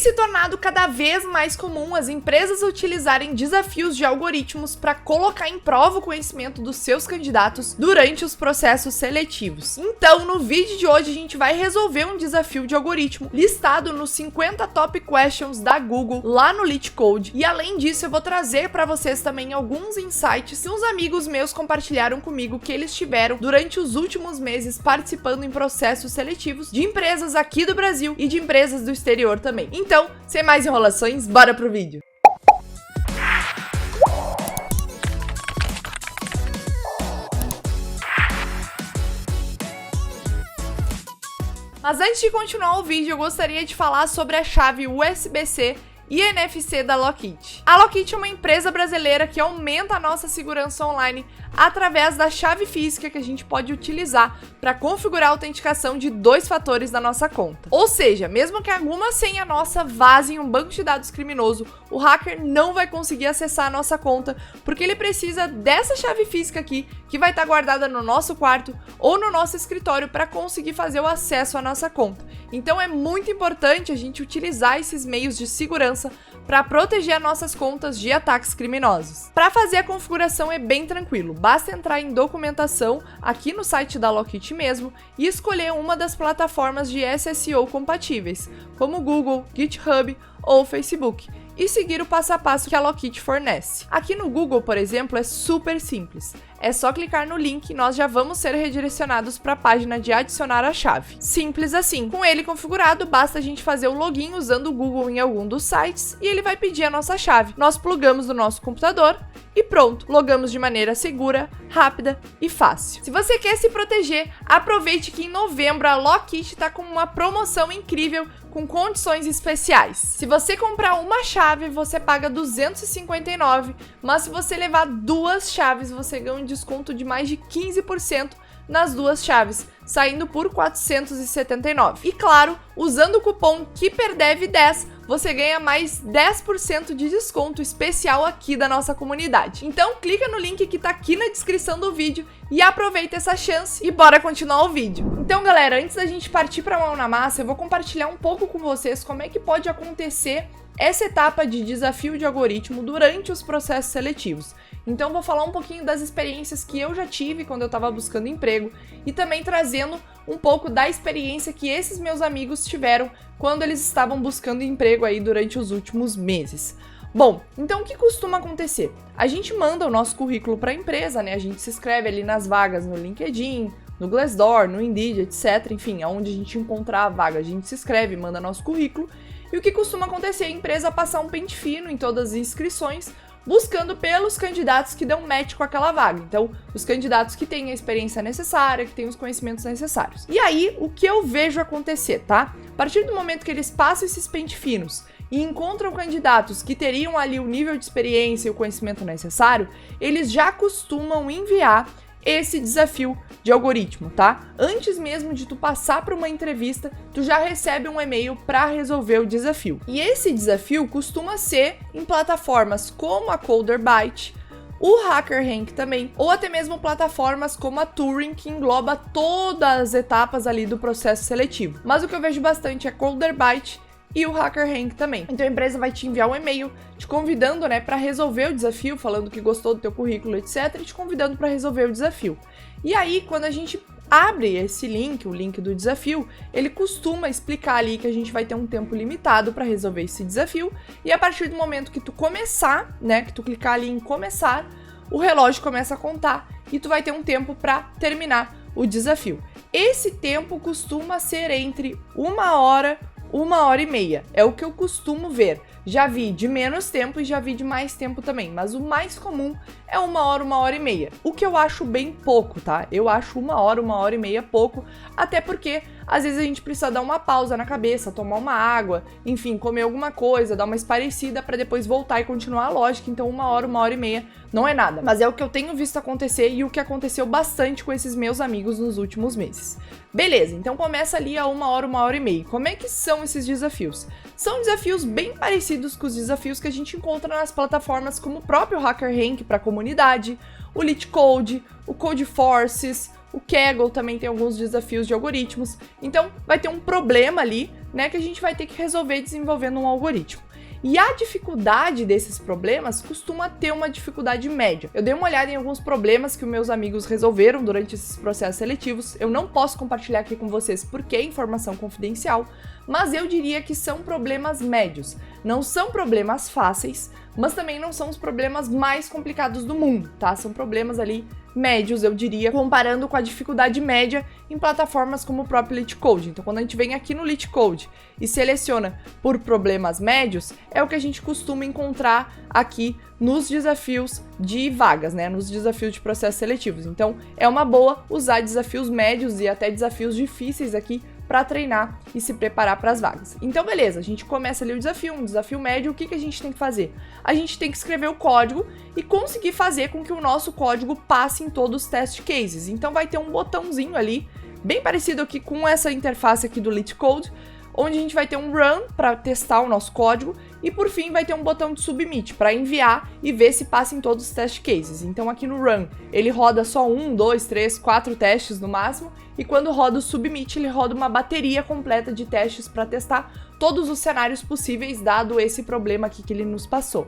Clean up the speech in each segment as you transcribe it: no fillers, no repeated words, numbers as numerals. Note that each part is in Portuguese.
se tornado cada vez mais comum as empresas utilizarem desafios de algoritmos para colocar em prova o conhecimento dos seus candidatos durante os processos seletivos. Então, no vídeo de hoje a gente vai resolver um desafio de algoritmo listado nos 50 Top Questions da Google lá no LeetCode, e além disso eu vou trazer para vocês também alguns insights que uns amigos meus compartilharam comigo que eles tiveram durante os últimos meses participando em processos seletivos de empresas aqui do Brasil e de empresas do exterior também. Então, sem mais enrolações, bora pro vídeo! Mas antes de continuar o vídeo, eu gostaria de falar sobre a chave USB-C e NFC da Lockit. A Lockit é uma empresa brasileira que aumenta a nossa segurança online através da chave física que a gente pode utilizar para configurar a autenticação de 2 fatores da nossa conta. Ou seja, mesmo que alguma senha nossa vaze em um banco de dados criminoso, o hacker não vai conseguir acessar a nossa conta, porque ele precisa dessa chave física aqui, que vai estar guardada no nosso quarto ou no nosso escritório para conseguir fazer o acesso à nossa conta. Então é muito importante a gente utilizar esses meios de segurança para proteger as nossas contas de ataques criminosos. Para fazer a configuração é bem tranquilo, basta entrar em documentação aqui no site da Lockit mesmo e escolher uma das plataformas de SSO compatíveis, como Google, GitHub ou Facebook, e seguir o passo a passo que a Lockit fornece. Aqui no Google, por exemplo, é super simples. É só clicar no link e nós já vamos ser redirecionados para a página de adicionar a chave. Simples assim. Com ele configurado, basta a gente fazer o login usando o Google em algum dos sites e ele vai pedir a nossa chave. Nós plugamos no nosso computador e pronto, logamos de maneira segura, rápida e fácil. Se você quer se proteger, aproveite que em novembro a Lockit está com uma promoção incrível com condições especiais. Se você comprar uma chave, você paga R$ 259, mas se você levar 2 chaves, você ganha um desconto de mais de 15% nas 2 chaves, saindo por R$ 479. E claro, usando o cupom KEEPERDEV10, você ganha mais 10% de desconto especial aqui da nossa comunidade. Então clica no link que tá aqui na descrição do vídeo e aproveita essa chance e bora continuar o vídeo. Então galera, antes da gente partir para a mão na massa, eu vou compartilhar um pouco com vocês como é que pode acontecer essa etapa de desafio de algoritmo durante os processos seletivos. Então vou falar um pouquinho das experiências que eu já tive quando eu estava buscando emprego e também trazendo um pouco da experiência que esses meus amigos tiveram quando eles estavam buscando emprego aí durante os últimos meses. Bom, então o que costuma acontecer? A gente manda o nosso currículo para a empresa, né? A gente se inscreve ali nas vagas no LinkedIn, no Glassdoor, no Indeed, etc. Enfim, aonde a gente encontrar a vaga, a gente se inscreve, manda nosso currículo. E o que costuma acontecer é a empresa passar um pente fino em todas as inscrições, buscando pelos candidatos que dão match com aquela vaga. Então, os candidatos que têm a experiência necessária, que têm os conhecimentos necessários. E aí, o que eu vejo acontecer, tá? A partir do momento que eles passam esses pente finos e encontram candidatos que teriam ali o nível de experiência e o conhecimento necessário, eles já costumam enviar esse desafio de algoritmo, tá? Antes mesmo de tu passar para uma entrevista, tu já recebe um e-mail para resolver o desafio. E esse desafio costuma ser em plataformas como a Coderbyte, o HackerRank também, ou até mesmo plataformas como a Turing, que engloba todas as etapas ali do processo seletivo. Mas o que eu vejo bastante é Coderbyte e o HackerRank também. Então a empresa vai te enviar um e-mail te convidando, né, para resolver o desafio, falando que gostou do teu currículo, etc, e te convidando para resolver o desafio. E aí, quando a gente abre esse link, o link do desafio, ele costuma explicar ali que a gente vai ter um tempo limitado para resolver esse desafio, e a partir do momento que tu começar, né, que tu clicar ali em começar, o relógio começa a contar e tu vai ter um tempo para terminar o desafio. Esse tempo costuma ser entre 1 hora e meia. É o que eu costumo ver. Já vi de menos tempo e já vi de mais tempo também, mas o mais comum é 1 hora e meia. O que eu acho bem pouco, tá? Eu acho 1 hora e meia pouco, até porque às vezes a gente precisa dar uma pausa na cabeça, tomar uma água, enfim, comer alguma coisa, dar uma esparecida para depois voltar e continuar a lógica. Então 1 hora e meia não é nada, mas é o que eu tenho visto acontecer e o que aconteceu bastante com esses meus amigos nos últimos meses. Beleza, então começa ali a 1 hora e meia. Como é que são esses desafios? São desafios bem parecidos com os desafios que a gente encontra nas plataformas como o próprio HackerRank para a comunidade, o LeetCode, o Codeforces, O Kaggle também tem alguns desafios de algoritmos. Então, vai ter um problema ali, né, que a gente vai ter que resolver desenvolvendo um algoritmo. E a dificuldade desses problemas costuma ter uma dificuldade média. Eu dei uma olhada em alguns problemas que os meus amigos resolveram durante esses processos seletivos. Eu não posso compartilhar aqui com vocês porque é informação confidencial, mas eu diria que são problemas médios. Não são problemas fáceis, mas também não são os problemas mais complicados do mundo, tá? São problemas ali médios, eu diria, comparando com a dificuldade média em plataformas como o próprio LeetCode. Então, quando a gente vem aqui no LeetCode e seleciona por problemas médios, é o que a gente costuma encontrar aqui nos desafios de vagas, né? Nos desafios de processos seletivos. Então, é uma boa usar desafios médios e até desafios difíceis aqui para treinar e se preparar para as vagas. Então, beleza, a gente começa ali o desafio, um desafio médio, o que a gente tem que fazer? A gente tem que escrever o código e conseguir fazer com que o nosso código passe em todos os test cases. Então, vai ter um botãozinho ali, bem parecido aqui com essa interface aqui do LeetCode, onde a gente vai ter um run para testar o nosso código e por fim vai ter um botão de submit para enviar e ver se passa em todos os test cases. Então aqui no run ele roda só 1, 2, 3, 4 testes no máximo e quando roda o submit ele roda uma bateria completa de testes para testar todos os cenários possíveis dado esse problema aqui que ele nos passou.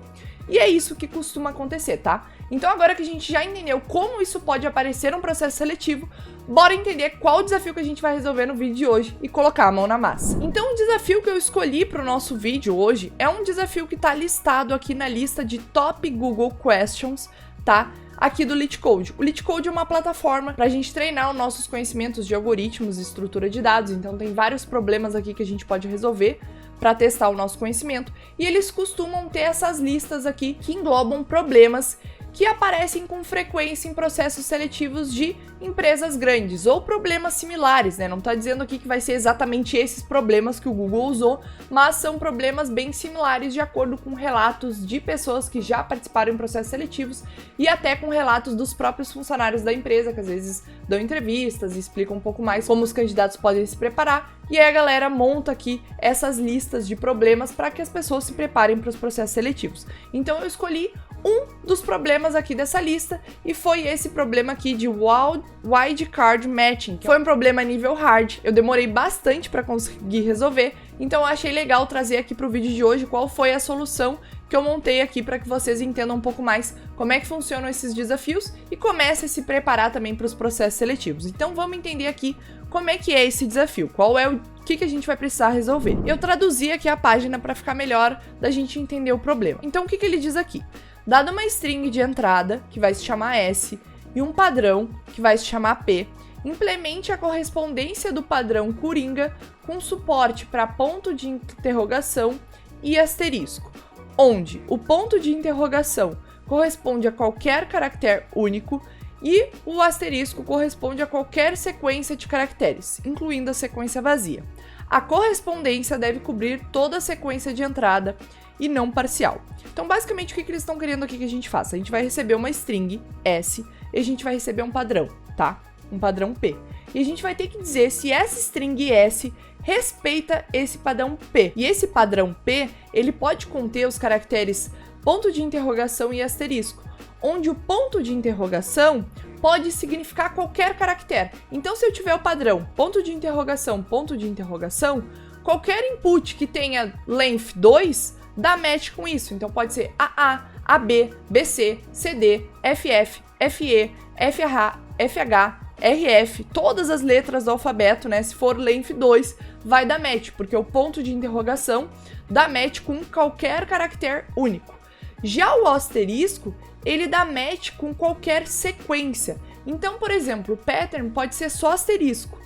E é isso que costuma acontecer, tá? Então agora que a gente já entendeu como isso pode aparecer num processo seletivo, bora entender qual o desafio que a gente vai resolver no vídeo de hoje e colocar a mão na massa. Então o desafio que eu escolhi para o nosso vídeo hoje é um desafio que está listado aqui na lista de Top Google Questions, tá? Aqui do LeetCode. O LeetCode é uma plataforma para a gente treinar os nossos conhecimentos de algoritmos e estrutura de dados, então tem vários problemas aqui que a gente pode resolver para testar o nosso conhecimento, e eles costumam ter essas listas aqui que englobam problemas que aparecem com frequência em processos seletivos de empresas grandes, ou problemas similares, né? Não está dizendo aqui que vai ser exatamente esses problemas que o Google usou, mas são problemas bem similares de acordo com relatos de pessoas que já participaram em processos seletivos e até com relatos dos próprios funcionários da empresa, que às vezes dão entrevistas e explicam um pouco mais como os candidatos podem se preparar, e aí a galera monta aqui essas listas de problemas para que as pessoas se preparem para os processos seletivos. Então eu escolhi um dos problemas aqui dessa lista e foi esse problema aqui de wildcard matching, que foi um problema nível hard. Eu demorei bastante para conseguir resolver, então eu achei legal trazer aqui para o vídeo de hoje qual foi a solução que eu montei aqui para que vocês entendam um pouco mais como é que funcionam esses desafios e comecem a se preparar também para os processos seletivos. Então vamos entender aqui como é que é esse desafio, qual é o que a gente vai precisar resolver. Eu traduzi aqui a página para ficar melhor da gente entender o problema. Então o que ele diz aqui? Dada uma string de entrada, que vai se chamar S, e um padrão, que vai se chamar P, implemente a correspondência do padrão Coringa com suporte para ponto de interrogação e asterisco, onde o ponto de interrogação corresponde a qualquer caractere único e o asterisco corresponde a qualquer sequência de caracteres, incluindo a sequência vazia. A correspondência deve cobrir toda a sequência de entrada e não parcial. Então, basicamente, o que eles estão querendo aqui que a gente faça? A gente vai receber uma string S e a gente vai receber um padrão, tá? Um padrão P. E a gente vai ter que dizer se essa string S respeita esse padrão P. E esse padrão P, ele pode conter os caracteres ponto de interrogação e asterisco, onde o ponto de interrogação pode significar qualquer caractere. Então, se eu tiver o padrão ponto de interrogação, qualquer input que tenha length 2 dá match com isso. Então pode ser AA, AB, BC, CD, FF, FE, FH, FH, RF, todas as letras do alfabeto, né? Se for length 2, vai dar match, porque o ponto de interrogação dá match com qualquer caractere único. Já o asterisco, ele dá match com qualquer sequência. Então, por exemplo, o pattern pode ser só asterisco.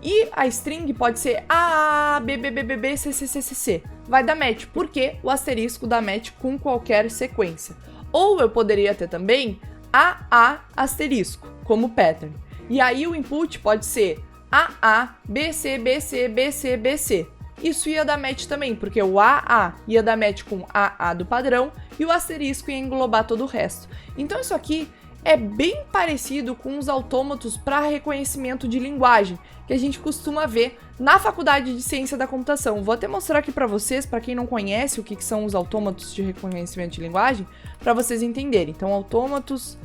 E a string pode ser A, B, B, B, B, B, C, C, C, C, C. Vai dar match, porque o asterisco dá match com qualquer sequência. Ou eu poderia ter também AA asterisco, como pattern. E aí o input pode ser AA, BC, BC, BC, BC. Isso ia dar match também, porque o AA ia dar match com AA do padrão e o asterisco ia englobar todo o resto. Então isso aqui é bem parecido com os autômatos para reconhecimento de linguagem, que a gente costuma ver na faculdade de ciência da computação. Vou até mostrar aqui para vocês, para quem não conhece o que são os autômatos de reconhecimento de linguagem, para vocês entenderem. Então, autômatos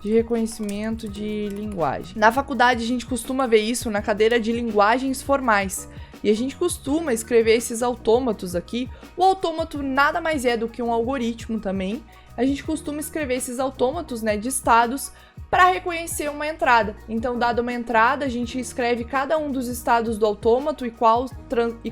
de reconhecimento de linguagem. Na faculdade a gente costuma ver isso na cadeira de linguagens formais. E a gente costuma escrever esses autômatos aqui. O autômato nada mais é do que um algoritmo também. A gente costuma escrever esses autômatos, né, de estados para reconhecer uma entrada. Então, dada uma entrada, a gente escreve cada um dos estados do autômato e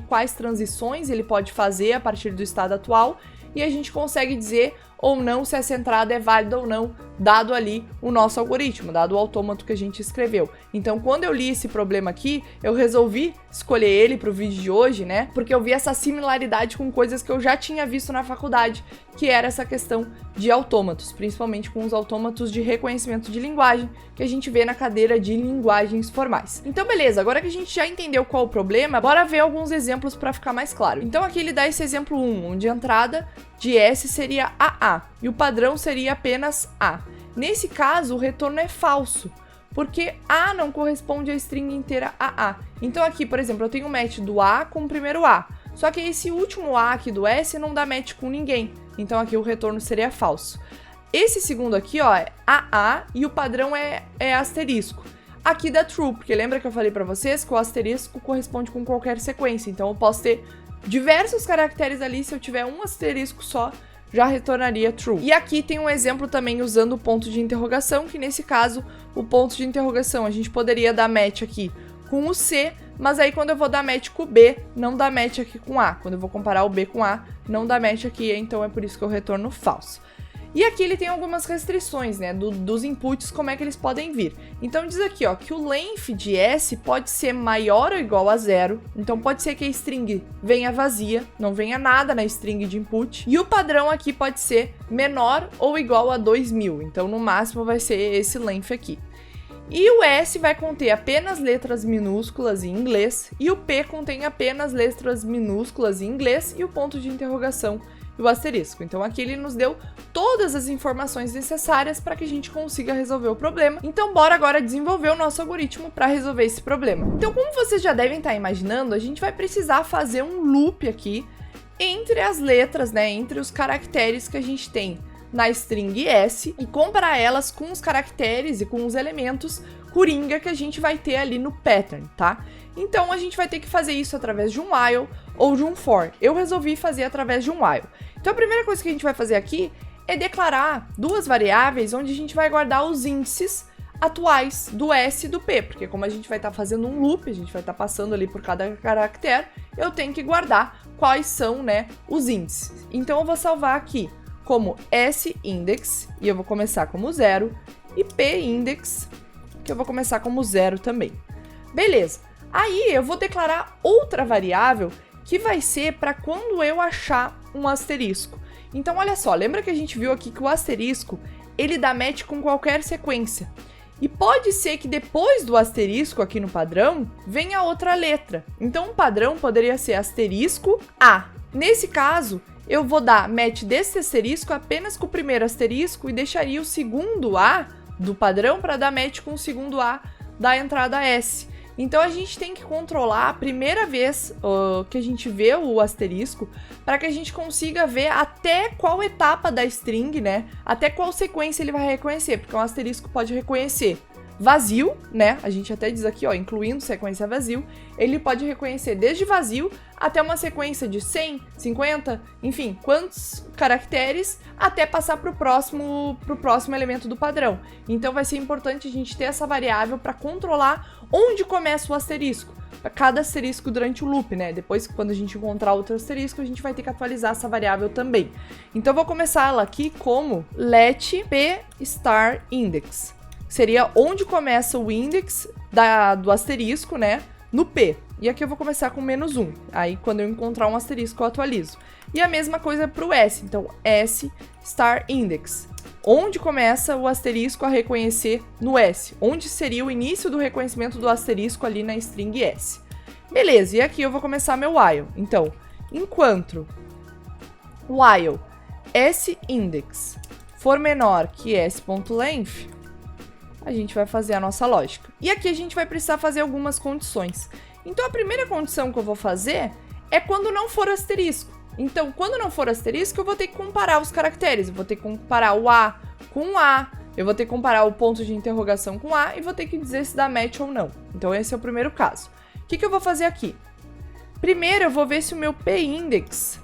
quais transições ele pode fazer a partir do estado atual. E a gente consegue dizer ou não se essa entrada é válida ou não, dado ali o nosso algoritmo, dado o autômato que a gente escreveu. Então, quando eu li esse problema aqui, eu resolvi escolher ele para o vídeo de hoje, né? Porque eu vi essa similaridade com coisas que eu já tinha visto na faculdade, que era essa questão de autômatos, principalmente com os autômatos de reconhecimento de linguagem, que a gente vê na cadeira de linguagens formais. Então, beleza, agora que a gente já entendeu qual o problema, bora ver alguns exemplos para ficar mais claro. Então, aqui ele dá esse exemplo 1, onde a entrada de S seria AA, e o padrão seria apenas A. Nesse caso, o retorno é falso, porque A não corresponde à string inteira AA. Então aqui, por exemplo, eu tenho um match do A com o primeiro A, só que esse último A aqui do S não dá match com ninguém, então aqui o retorno seria falso. Esse segundo aqui, ó, é AA e o padrão é asterisco. Aqui dá true, porque lembra que eu falei pra vocês que o asterisco corresponde com qualquer sequência, então eu posso ter diversos caracteres ali, se eu tiver um asterisco só, já retornaria true. E aqui tem um exemplo também usando o ponto de interrogação, que nesse caso, o ponto de interrogação, a gente poderia dar match aqui com o C, mas aí quando eu vou dar match com o B, não dá match aqui com A. Quando eu vou comparar o B com A, não dá match aqui, então é por isso que eu retorno falso. E aqui ele tem algumas restrições, né, dos inputs, como é que eles podem vir. Então diz aqui, ó, que o length de S pode ser maior ou igual a 0. Então pode ser que a string venha vazia, não venha nada na string de input. E o padrão aqui pode ser menor ou igual a 2000. Então no máximo vai ser esse length aqui. E o S vai conter apenas letras minúsculas em inglês. E o P contém apenas letras minúsculas em inglês e o ponto de interrogação e o asterisco. Então aqui ele nos deu todas as informações necessárias para que a gente consiga resolver o problema. Então bora agora desenvolver o nosso algoritmo para resolver esse problema. Então, como vocês já devem estar imaginando, a gente vai precisar fazer um loop aqui entre as letras, né, entre os caracteres que a gente tem na string S e comparar elas com os caracteres e com os elementos coringa que a gente vai ter ali no pattern, tá? Então a gente vai ter que fazer isso através de um while ou de um for. Eu resolvi fazer através de um while. Então a primeira coisa que a gente vai fazer aqui é declarar duas variáveis onde a gente vai guardar os índices atuais do S e do P, porque como a gente vai estar fazendo um loop, a gente vai estar passando ali por cada caractere, eu tenho que guardar quais são, né, os índices. Então eu vou salvar aqui como S-index, e eu vou começar como 0, e P-index, que eu vou começar como 0 também. Beleza. Aí eu vou declarar outra variável que vai ser para quando eu achar um asterisco. Então olha só, lembra que a gente viu aqui que o asterisco, ele dá match com qualquer sequência. E pode ser que depois do asterisco aqui no padrão, venha outra letra. Então o padrão poderia ser asterisco A. Nesse caso, eu vou dar match desse asterisco apenas com o primeiro asterisco e deixaria o segundo A do padrão para dar match com o segundo A da entrada S. Então a gente tem que controlar a primeira vez que a gente vê o asterisco para que a gente consiga ver até qual etapa da string, né? Até qual sequência ele vai reconhecer, porque um asterisco pode reconhecer vazio, né? A gente até diz aqui, ó, incluindo sequência vazio, ele pode reconhecer desde vazio até uma sequência de 100, 50, enfim, quantos caracteres, até passar para o próximo elemento do padrão. Então vai ser importante a gente ter essa variável para controlar onde começa o asterisco, para cada asterisco durante o loop, né? Depois, quando a gente encontrar outro asterisco, a gente vai ter que atualizar essa variável também. Então eu vou começar ela aqui como let p star index. Seria onde começa o index do asterisco, né, no P. E aqui eu vou começar com -1. Aí, quando eu encontrar um asterisco, eu atualizo. E a mesma coisa para o S. Então, S star index. Onde começa o asterisco a reconhecer no S? Onde seria o início do reconhecimento do asterisco ali na string S? Beleza, e aqui eu vou começar meu while. Então, enquanto while S index for menor que S.length, a gente vai fazer a nossa lógica. E aqui a gente vai precisar fazer algumas condições. Então a primeira condição que eu vou fazer é quando não for asterisco. Então, quando não for asterisco, eu vou ter que comparar os caracteres. Eu vou ter que comparar o A com o A, Eu vou ter que comparar o ponto de interrogação com A e vou ter que dizer se dá match ou não. Então esse é o primeiro caso. O que eu vou fazer aqui? Primeiro eu vou ver se o meu p-index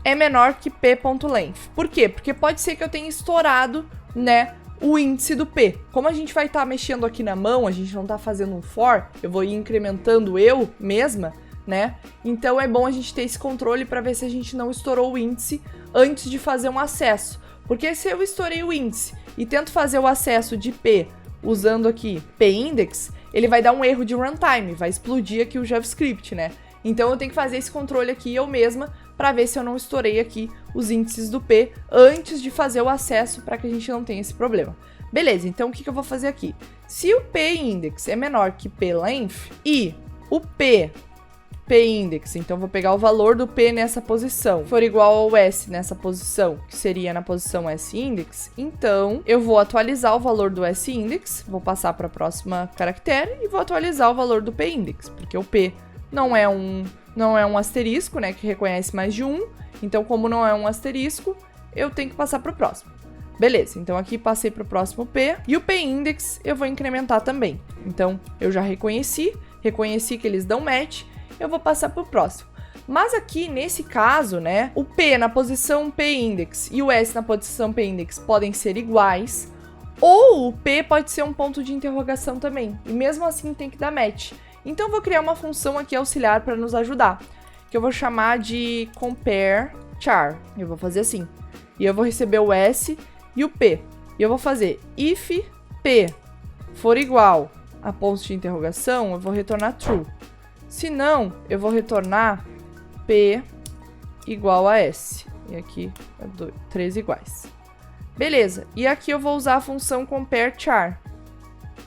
é menor que p.length. Por quê? Porque pode ser que eu tenha estourado, né, o índice do p. Como a gente vai estar mexendo aqui na mão, a gente não está fazendo um for, eu vou ir incrementando eu mesma, né? Então é bom a gente ter esse controle para ver se a gente não estourou o índice antes de fazer um acesso. Porque se eu estourei o índice e tento fazer o acesso de p usando aqui p-index, ele vai dar um erro de runtime, vai explodir aqui o JavaScript, né? Então eu tenho que fazer esse controle aqui eu mesma para ver se eu não estourei aqui os índices do P antes de fazer o acesso para que a gente não tenha esse problema. Beleza, então o que eu vou fazer aqui? Se o p-index é menor que p-length e o p-index, então eu vou pegar o valor do p nessa posição, for igual ao s nessa posição, que seria na posição s-index, então eu vou atualizar o valor do s-index, vou passar para a próxima caractere e vou atualizar o valor do p-index, porque o p não é um asterisco, né, que reconhece mais de um, então como não é um asterisco, eu tenho que passar para o próximo. Beleza, então aqui passei para o próximo p, e o p-index eu vou incrementar também. Então eu já reconheci que eles dão match, eu vou passar para o próximo. Mas aqui, nesse caso, né, o p na posição p-index e o s na posição p-index podem ser iguais, ou o p pode ser um ponto de interrogação também, e mesmo assim tem que dar match. Então, eu vou criar uma função aqui auxiliar para nos ajudar, que eu vou chamar de compareChar. Eu vou fazer assim. E eu vou receber o S e o P. E eu vou fazer if P for igual a ponto de interrogação, eu vou retornar true. Se não, eu vou retornar P igual a S. E aqui é 3 iguais. Beleza. E aqui eu vou usar a função compareChar.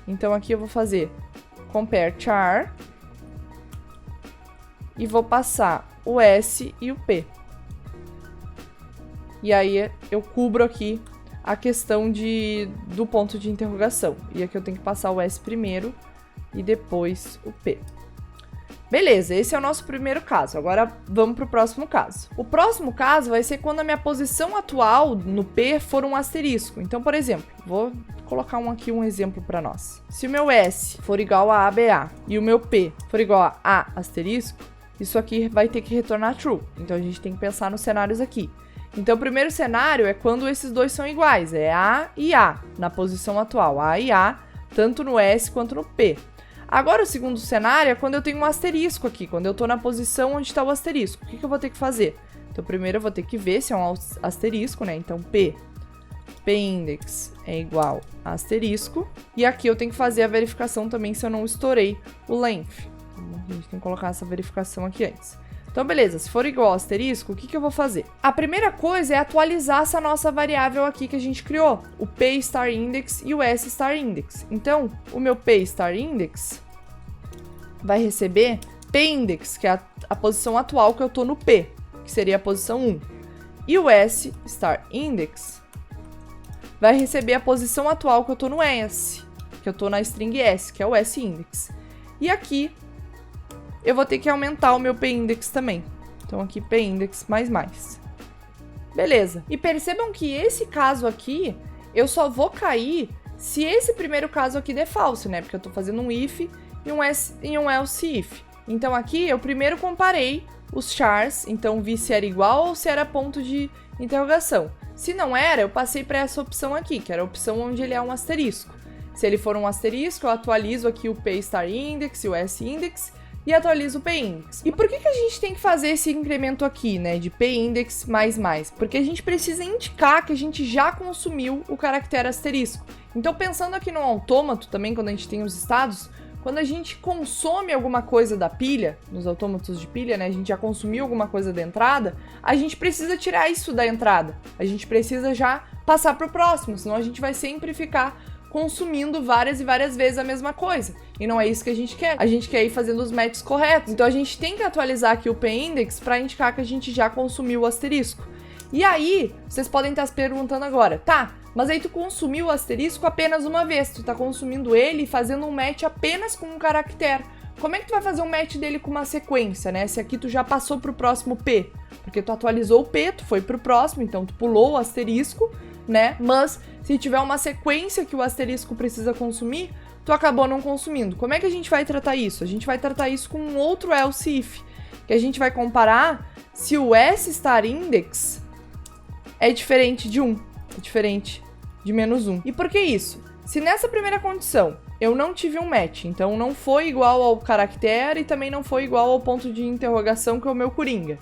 Então, aqui eu vou fazer compareChar e vou passar o S e o P. E aí eu cubro aqui a questão do ponto de interrogação. E aqui eu tenho que passar o S primeiro e depois o P. Beleza, esse é o nosso primeiro caso. Agora vamos para o próximo caso. O próximo caso vai ser quando a minha posição atual no P for um asterisco. Então, por exemplo, vou colocar aqui um exemplo para nós. Se o meu S for igual a ABA e o meu P for igual a asterisco, isso aqui vai ter que retornar true. Então, a gente tem que pensar nos cenários aqui. Então, o primeiro cenário é quando esses dois são iguais. É A e A na posição atual. A e A, tanto no S quanto no P. Agora, o segundo cenário é quando eu tenho um asterisco aqui, quando eu estou na posição onde está o asterisco. O que eu vou ter que fazer? Então, primeiro eu vou ter que ver se é um asterisco, né? Então, p-index é igual a asterisco. E aqui eu tenho que fazer a verificação também se eu não estourei o length. Então, a gente tem que colocar essa verificação aqui antes. Então, beleza, se for igual a asterisco, o que eu vou fazer? A primeira coisa é atualizar essa nossa variável aqui que a gente criou, o p*index e o s*index. Então, o meu p*index vai receber p*index, que é a posição atual que eu tô no p, que seria a posição 1. E o s*index vai receber a posição atual que eu tô no s, que eu tô na string s, que é o s*index. E aqui eu vou ter que aumentar o meu p-index também. Então, aqui, p-index mais. Beleza. E percebam que esse caso aqui, eu só vou cair se esse primeiro caso aqui der falso, né? Porque eu tô fazendo um if e um else if. Então, aqui, eu primeiro comparei os chars, então vi se era igual ou se era ponto de interrogação. Se não era, eu passei para essa opção aqui, que era a opção onde ele é um asterisco. Se ele for um asterisco, eu atualizo aqui o p*index e o s*index, e atualiza o p-index. E por que a gente tem que fazer esse incremento aqui, né, de p-index mais? Porque a gente precisa indicar que a gente já consumiu o caractere asterisco. Então, pensando aqui no autômato também, quando a gente tem os estados, quando a gente consome alguma coisa da pilha, nos autômatos de pilha, né, a gente já consumiu alguma coisa da entrada, a gente precisa tirar isso da entrada. A gente precisa já passar para o próximo, senão a gente vai sempre ficar consumindo várias e várias vezes a mesma coisa. E não é isso que a gente quer. A gente quer ir fazendo os matches corretos. Então, a gente tem que atualizar aqui o p-index para indicar que a gente já consumiu o asterisco. E aí, vocês podem estar se perguntando agora, tá, mas aí tu consumiu o asterisco apenas uma vez. Tu tá consumindo ele e fazendo um match apenas com um caractere. Como é que tu vai fazer um match dele com uma sequência, né? Se aqui tu já passou pro próximo p. Porque tu atualizou o p, tu foi pro próximo, então tu pulou o asterisco, né? Mas se tiver uma sequência que o asterisco precisa consumir, tu acabou não consumindo. Como é que a gente vai tratar isso? A gente vai tratar isso com um outro else if, que a gente vai comparar se o s**index é diferente de 1, é diferente de menos 1. E por que isso? Se nessa primeira condição eu não tive um match, então não foi igual ao caractere e também não foi igual ao ponto de interrogação que é o meu coringa.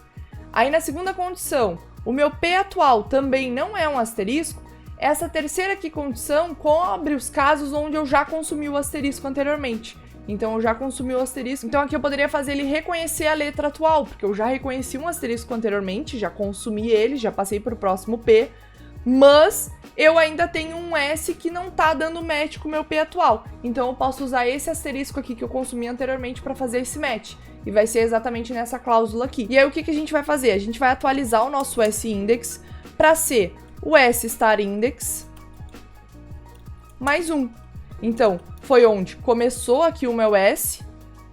Aí na segunda condição, o meu P atual também não é um asterisco, essa terceira aqui condição cobre os casos onde eu já consumi o asterisco anteriormente. Então eu já consumi o asterisco, então aqui eu poderia fazer ele reconhecer a letra atual, porque eu já reconheci um asterisco anteriormente, já consumi ele, já passei para o próximo P, mas eu ainda tenho um S que não tá dando match com o meu P atual. Então eu posso usar esse asterisco aqui que eu consumi anteriormente para fazer esse match. E vai ser exatamente nessa cláusula aqui. E aí o que a gente vai fazer? A gente vai atualizar o nosso S-index para ser o S**index mais 1. Então, foi onde começou aqui o meu S,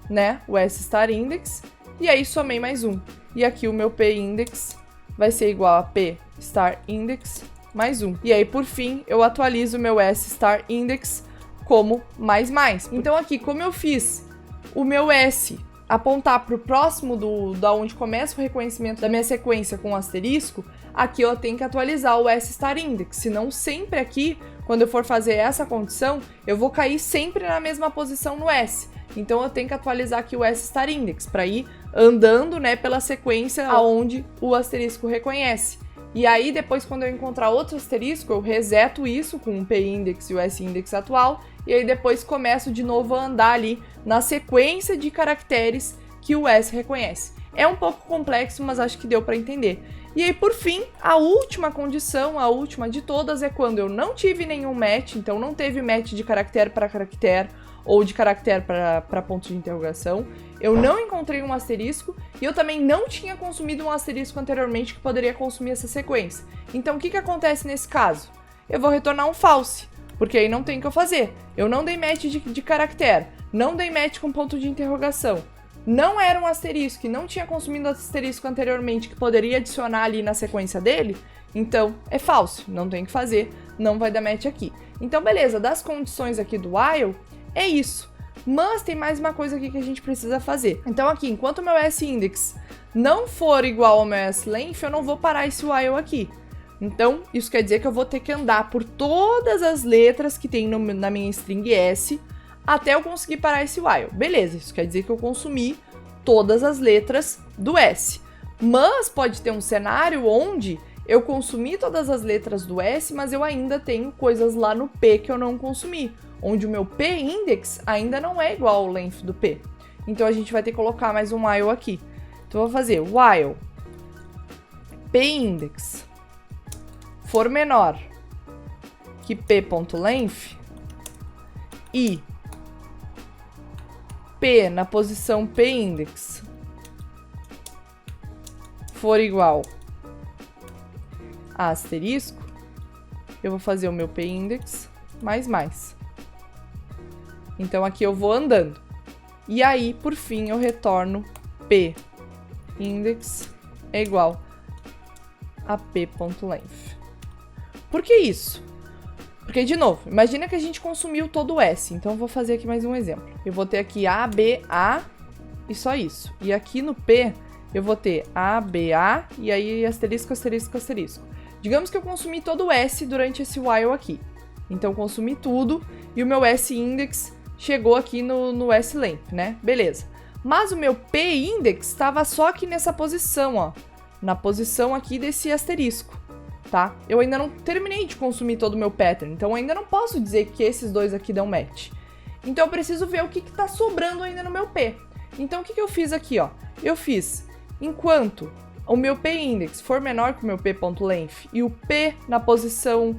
né? O S**index. E aí somei mais 1. E aqui o meu P-index vai ser igual a P**index mais 1. E aí, por fim, eu atualizo o meu S**index como mais. Então aqui, como eu fiz o meu S apontar para o próximo da onde começa o reconhecimento da minha sequência com o asterisco, aqui eu tenho que atualizar o S**index, senão sempre aqui, quando eu for fazer essa condição, eu vou cair sempre na mesma posição no S. Então eu tenho que atualizar aqui o S**index para ir andando, né, pela sequência aonde o asterisco reconhece. E aí depois, quando eu encontrar outro asterisco, eu reseto isso com o P-index e o S-index atual, e aí depois começo de novo a andar ali na sequência de caracteres que o S reconhece. É um pouco complexo, mas acho que deu para entender. E aí, por fim, a última condição, a última de todas, é quando eu não tive nenhum match, então não teve match de caractere para caractere ou de caractere para ponto de interrogação, eu não encontrei um asterisco e eu também não tinha consumido um asterisco anteriormente que poderia consumir essa sequência. Então, o que acontece nesse caso? Eu vou retornar um false, porque aí não tem o que eu fazer. Eu não dei match de caractere, não dei match com ponto de interrogação. Não era um asterisco e não tinha consumido asterisco anteriormente que poderia adicionar ali na sequência dele, então é falso, não tem o que fazer, não vai dar match aqui. Então beleza, das condições aqui do while, é isso. Mas tem mais uma coisa aqui que a gente precisa fazer. Então aqui, enquanto o meu S-index não for igual ao meu S-length, eu não vou parar esse while aqui. Então, isso quer dizer que eu vou ter que andar por todas as letras que tem na minha string S até eu conseguir parar esse while. Beleza, isso quer dizer que eu consumi todas as letras do S. Mas pode ter um cenário onde eu consumi todas as letras do S, mas eu ainda tenho coisas lá no P que eu não consumi, onde o meu P-index ainda não é igual ao length do P. Então a gente vai ter que colocar mais um while aqui. Então eu vou fazer while P-index for menor que P.length e P na posição P-index for igual a asterisco, eu vou fazer o meu P-index mais. Então aqui eu vou andando. E aí, por fim, eu retorno P-index é igual a P.length. Por que isso? Porque, de novo, imagina que a gente consumiu todo o S. Então, eu vou fazer aqui mais um exemplo. Eu vou ter aqui A, B, A e só isso. E aqui no P, eu vou ter A, B, A e aí asterisco, asterisco, asterisco. Digamos que eu consumi todo o S durante esse while aqui. Então, eu consumi tudo e o meu S-index chegou aqui no S-length, né? Beleza. Mas o meu P-index estava só aqui nessa posição, ó. Na posição aqui desse asterisco. Tá? Eu ainda não terminei de consumir todo o meu pattern, então eu ainda não posso dizer que esses dois aqui dão match. Então eu preciso ver o que tá sobrando ainda no meu P. Então o que eu fiz aqui, ó? Eu fiz, enquanto o meu P-index for menor que o meu P.length e o P na posição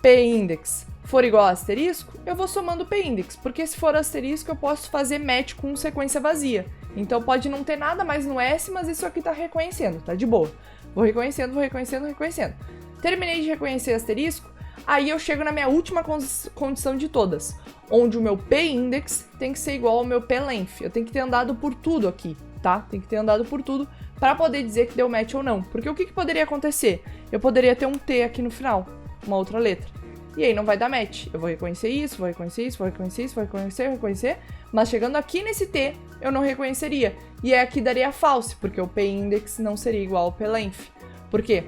P-index for igual a asterisco, eu vou somando o P-index, porque se for asterisco eu posso fazer match com sequência vazia. Então pode não ter nada mais no S, mas isso aqui tá reconhecendo, tá de boa. Vou reconhecendo, vou reconhecendo, reconhecendo. Terminei de reconhecer asterisco, aí eu chego na minha última condição de todas, onde o meu P-index tem que ser igual ao meu P-length. Eu tenho que ter andado por tudo aqui, tá? Tem que ter andado por tudo para poder dizer que deu match ou não. Porque o que poderia acontecer? Eu poderia ter um T aqui no final. uma outra letra. E aí não vai dar match. Eu vou reconhecer isso, vou reconhecer isso, vou reconhecer isso, vou reconhecer, mas chegando aqui nesse T, eu não reconheceria. E aí aqui daria false, porque o p-index não seria igual ao p-length. Por quê?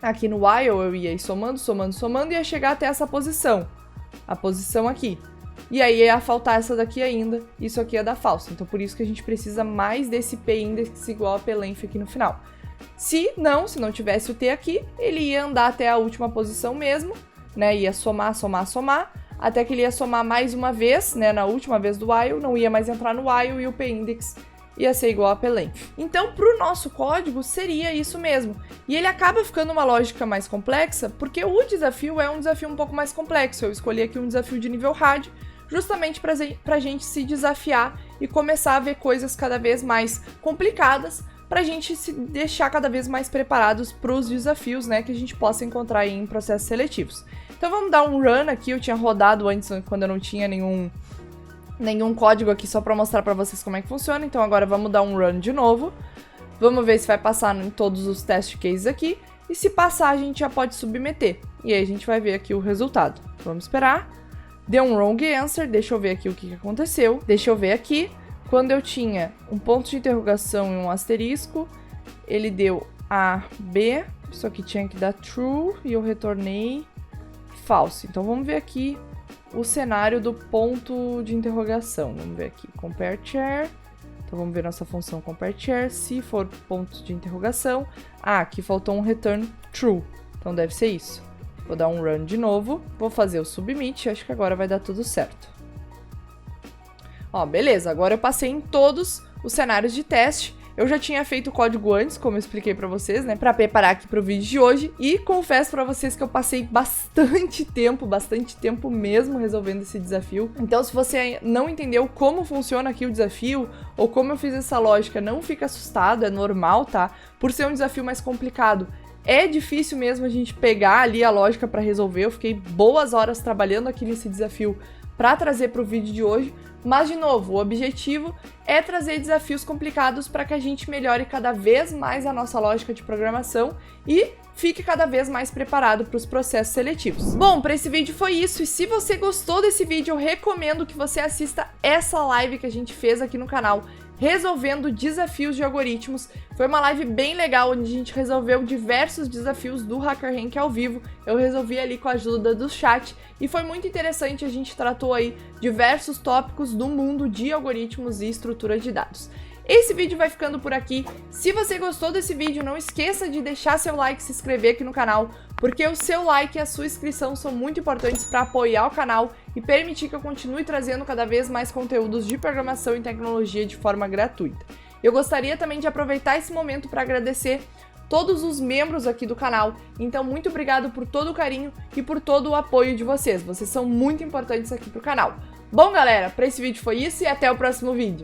Aqui no while eu ia ir somando, somando, somando e ia chegar até essa posição. A posição aqui. E aí ia faltar essa daqui ainda, isso aqui ia dar false. Então por isso que a gente precisa mais desse p-index igual a p-length aqui no final. Se não tivesse o T aqui, ele ia andar até a última posição mesmo, né? Ia somar, somar, somar, até que ele ia somar mais uma vez, né? Na última vez do while, não ia mais entrar no while e o p-index ia ser igual a p-length. Então, para o nosso código, seria isso mesmo. E ele acaba ficando uma lógica mais complexa, porque o desafio é um desafio um pouco mais complexo. Eu escolhi aqui um desafio de nível hard, justamente para a gente se desafiar e começar a ver coisas cada vez mais complicadas, para a gente se deixar cada vez mais preparados para os desafios, né, que a gente possa encontrar aí em processos seletivos. Então vamos dar um run aqui, eu tinha rodado antes quando eu não tinha nenhum código aqui só para mostrar para vocês como é que funciona, então agora vamos dar um run de novo, vamos ver se vai passar em todos os test cases aqui, e se passar a gente já pode submeter, e aí a gente vai ver aqui o resultado. Vamos esperar, deu um wrong answer, deixa eu ver aqui o que aconteceu, deixa eu ver aqui. Quando eu tinha um ponto de interrogação e um asterisco, ele deu A, B, isso aqui tinha que dar true e eu retornei false. Então vamos ver aqui o cenário do ponto de interrogação. Vamos ver aqui, compare char. Então vamos ver nossa função compare char. Se for ponto de interrogação, aqui faltou um return true. Então deve ser isso. Vou dar um run de novo, vou fazer o submit, acho que agora vai dar tudo certo. Ó, beleza, agora eu passei em todos os cenários de teste. Eu já tinha feito o código antes, como eu expliquei pra vocês, né, pra preparar aqui pro vídeo de hoje. E confesso pra vocês que eu passei bastante tempo mesmo resolvendo esse desafio. Então, se você não entendeu como funciona aqui o desafio, ou como eu fiz essa lógica, não fica assustado, é normal, tá? Por ser um desafio mais complicado. É difícil mesmo a gente pegar ali a lógica pra resolver. Eu fiquei boas horas trabalhando aqui nesse desafio para trazer para o vídeo de hoje, mas de novo, o objetivo é trazer desafios complicados para que a gente melhore cada vez mais a nossa lógica de programação e fique cada vez mais preparado para os processos seletivos. Bom, para esse vídeo foi isso, e se você gostou desse vídeo, eu recomendo que você assista essa live que a gente fez aqui no canal, resolvendo desafios de algoritmos. Foi uma live bem legal, onde a gente resolveu diversos desafios do HackerRank ao vivo. Eu resolvi ali com a ajuda do chat e foi muito interessante, a gente tratou aí diversos tópicos do mundo de algoritmos e estrutura de dados. Esse vídeo vai ficando por aqui. Se você gostou desse vídeo, não esqueça de deixar seu like e se inscrever aqui no canal, porque o seu like e a sua inscrição são muito importantes para apoiar o canal e permitir que eu continue trazendo cada vez mais conteúdos de programação e tecnologia de forma gratuita. Eu gostaria também de aproveitar esse momento para agradecer todos os membros aqui do canal, então muito obrigado por todo o carinho e por todo o apoio de vocês. Vocês são muito importantes aqui pro canal. Bom, galera, para esse vídeo foi isso e até o próximo vídeo.